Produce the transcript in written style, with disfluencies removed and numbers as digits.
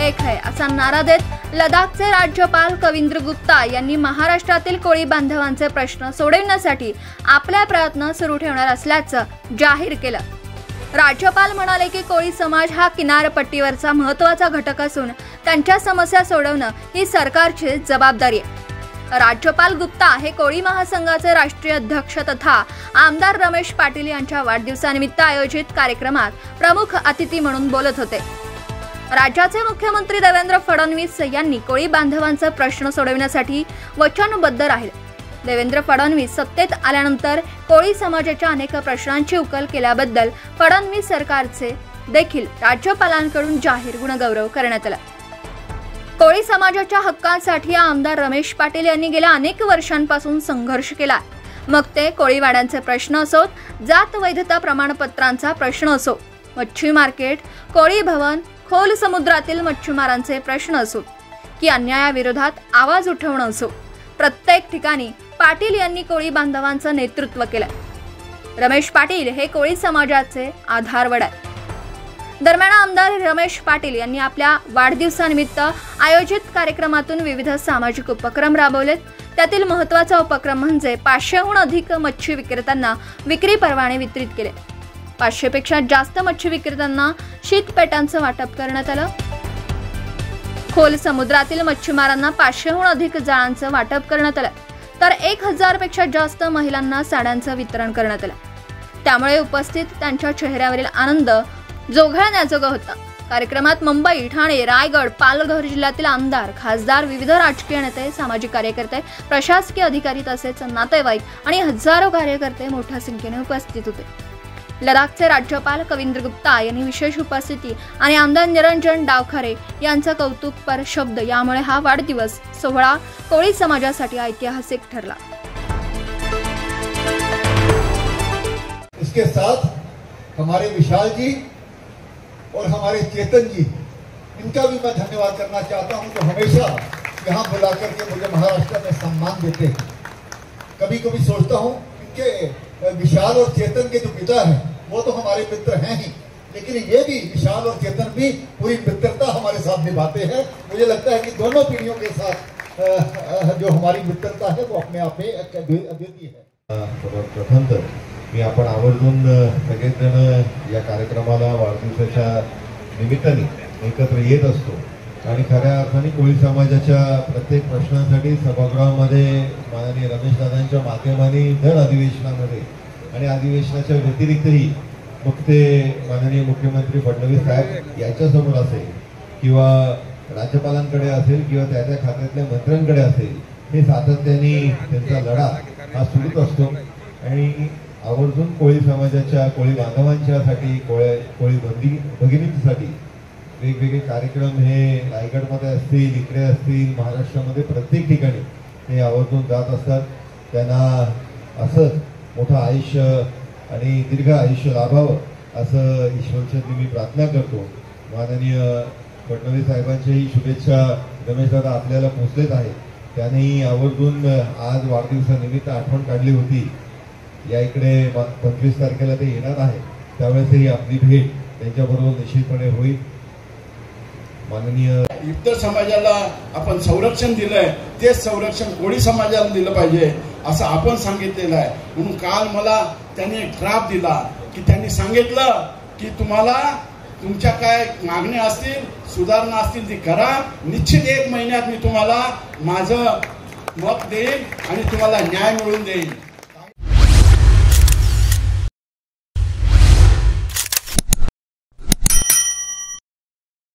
एक है असा नारा देत लडाखचे राज्यपाल कविंद्र गुप्ता यांनी महाराष्ट्रातील कोळी बांधवांचे प्रश्न सोडवण्यासाठी आपले प्रयत्न सुरू ठेवणार असल्याचं जाहीर केलं। राज्यपाल म्हणाले की कोळी समाज हा किनारपट्टीवरचा महत्त्वाचा घटक असून त्यांच्या समस्या सोडवणं ही सरकारची जबाबदारी आहे। राज्यपाल गुप्ता हे कोळी महासंघाचे राष्ट्रीय अध्यक्ष तथा आमदार रमेश पाटील यांच्या वाढदिवसानिमित्त आयोजित कार्यक्रमात प्रमुख अतिथी म्हणून बोलत होते। राज्याचे मुख्यमंत्री देवेंद्र फडणवीस यांनी कोळी बांधवांचे प्रश्न सोडवण्यासाठी वचनबद्ध राहिले। देवेंद्र फडणवीस सत्तेत आल्यानंतर कोळी समाजाच्या अनेक प्रश्नांची उकल केल्याबद्दल फडणवीस सरकारचे देखील राज्यपालांकडून जाहीर गुणगौरव करण्यात आला। कोळी समाजाच्या हक्कांसाठी आमदार रमेश पाटील यांनी गेल्या अनेक वर्षांपासून संघर्ष केला। मग ते कोळीवाड्यांचे प्रश्न असोत, जात वैधता प्रमाणपत्रांचा प्रश्न असो, मच्छी मार्केट, कोळी भवन, खोल समुद्रातील मच्छीमारांचे प्रश्न असोत की अन्यायाविरोधात आवाज उठवणं असो, प्रत्येक ठिकाणी पाटील यांनी कोळी बांधवांचं नेतृत्व केलं। रमेश पाटील हे कोळी समाजाचे आधारवड आहेत। दरम्यान आमदार रमेश पाटील यांनी आपल्या वाढदिवसानिमित्त आयोजित कार्यक्रमातून विविध सामाजिक उपक्रम राबवलेत। त्यातील महत्त्वाचा उपक्रम म्हणजे 500हून अधिक मच्छी विक्रेत्यांना विक्री परवाने वितरित केले। 500 पेक्षा जास्त मच्छी विक्रेत्यांना शीतपेट्यांचं वाटप करण्यात आलं। खोल समुद्रातील मच्छीमारांना 500हून अधिक जाळांचं वाटप करण्यात आलं, तर 1000 पेक्षा जास्त महिलांना साड्यांचं वितरण करण्यात आलं। त्यामुळे उपस्थित त्यांच्या चेहऱ्यावरील आनंद जोघळण्याजोगा होता। कार्यक्रमात मुंबई, ठाणे, रायगड, पालघर जिल्ह्यातील आमदार, खासदार, विविध राजकीय नेते, सामाजिक कार्यकर्ते, प्रशासकीय अधिकारी तसेच नातेवाईक आणि हजारो कार्यकर्ते मोठ्या संख्येने उपस्थित होते। लडाखचे राज्यपाल कविंद्र गुप्ता यांनी विशेष उपस्थिती आणि आमदार निरंजन डावखरे यांचा कौतुकपर शब्द यामुळे हा वाढदिवस सोहळा कोळी समाजासाठी ऐतिहासिक ठरला। इसके साथ हमारे विशाल जी और हमारे चेतन जी, इनका भी मैं धन्यवाद करना चाहता हूं जो हमेशा यहाँ बुला करके मुझे महाराष्ट्र में सम्मान देते हैं। कभी कभी सोचता हूं इनके विशाल और चेतन के जो पिता हैं वो तो हमारे मित्र हैं ही, लेकिन ये भी विशाल और चेतन भी पूरी मित्रता हमारे साथ निभाते हैं। मुझे लगता है कि दोनों पीढ़ियों के साथ जो हमारी मित्रता है वो अपने आप में अद्वितीय है। प्रथम तर मी आपण आवर्जून सगळेजण या कार्यक्रमाला वाढदिवसाच्या निमित्ताने एकत्र येत असतो आणि खऱ्या अर्थाने कोळी समाजाच्या प्रत्येक प्रश्नांसाठी सभागृहामध्ये माननीय रमेश दादांच्या माध्यमाने दर अधिवेशनामध्ये आणि अधिवेशनाच्या व्यतिरिक्तही मग ते माननीय मुख्यमंत्री फडणवीस साहेब यांच्यासमोर असेल किंवा राज्यपालांकडे असेल किंवा त्या त्या खात्यातल्या मंत्र्यांकडे असेल, हे सातत्याने त्यांचा लढा हा सुरूच असतो आणि आवर्जून कोळी समाजाच्या, कोळी बांधवांच्यासाठी, कोळी भगिनींसाठी वेगवेगळे कार्यक्रम हे रायगडमध्ये असतील, इकडे असतील, महाराष्ट्रामध्ये प्रत्येक ठिकाणी ते आवर्जून जात असतात। त्यांना असंच मोठं आयुष्य आणि दीर्घ आयुष्य लाभावं असं ईश्वरचरणी मी प्रार्थना करतो। माननीय फडणवीस साहेबांच्याही शुभेच्छा रमेश दादा आपल्याला पोचलेत आहेत। त्यांनीही आवर्जून आज वाढदिवसानिमित्त आठवण काढली होती। या इकडे 25 तारखेला ते येणार आहे, त्यावेळेसही आपली भेट त्यांच्याबरोबर निश्चितपणे होईल। माननीय इतर समाजाला आपण संरक्षण दिलंय, तेच संरक्षण कोळी समाजाला दिलं पाहिजे असं आपण सांगितलेलं आहे। म्हणून काल मला त्यांनी एक ड्राफ्ट दिला की त्यांनी सांगितलं की तुम्हाला तुमच्या काय मागण्या असतील, सुधारणा असतील ती करा, निश्चित 1 महिन्यात मी तुम्हाला माझं मत देईन आणि तुम्हाला न्याय मिळवून देईन।